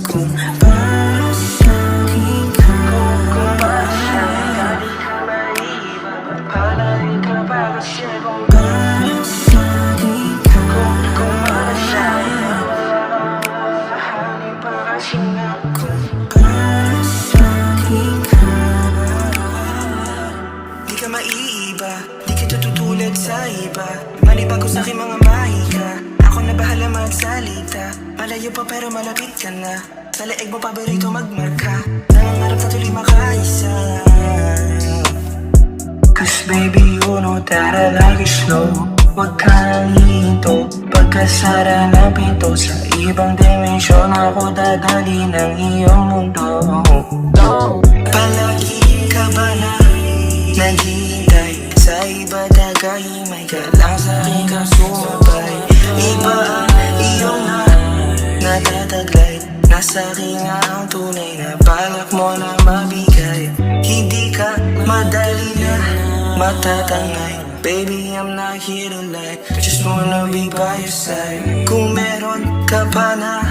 Kung para sa'kin ka, kung para sa'kin ka, di ka maiiba. Palarin ka ba kasi kung para sa'kin ka, kung para sa'kin ka, mahahalin pa kasi nga. Kung para sa'kin ka, di ka maiiba, di kita tutulad sa iba. Manibago sa'kin mga mahika, ako na bahala magsalita. Malayo pa pero malapit ka na, sa leeg mo paborito magmarka. Nangangarap na tuloy makaisa. Cause baby you know that I like it slow. Huwag ka nang hihinto, pagkasara ng pinto. Sa ibang dimensyon ako dadali ng iyong mundo. Palagi ka ba na naghihintay sa iba dagahimay ka lang sa'kin ka sumabay. Iba ang iyong natataglay, nasa akin nga ang tunay na balak mo na mabigay. Hindi ka madali na matatangay. Baby, I'm not here to lie, just wanna be by your side. Kung meron ka pa na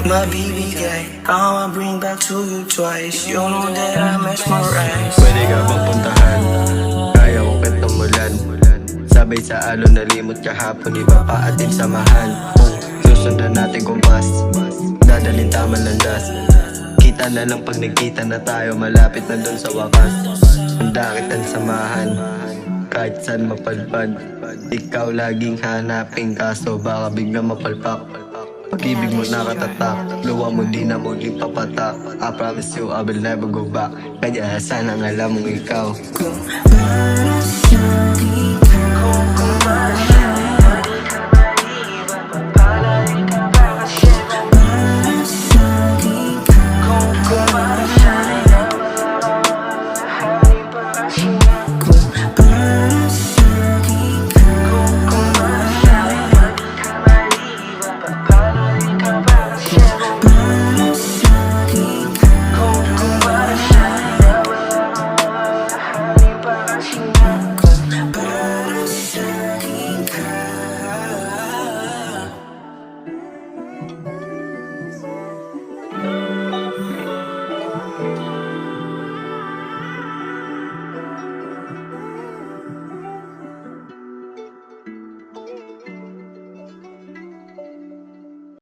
mabibigay, I'ma bring back to you twice. You know that I mesmerize. Pwede ka bang puntahan? Kaya kong katumulan. Sabay sa alon na limot kahapon, iba pa ating samahan. Susundan natin kumpas, dadalhin tama landas. Kita na lang pag nagkita na tayo, malapit na dun sa wakas. Handa kitang samahan, kahit saan mapadpad. Ikaw laging hanapin, kaso baka biglang mapalpak. Pag-ibig mo nakatatak, luwa mo di na muling papatak. I promise you I will never go back, kaya sana alam mong ikaw. Kung para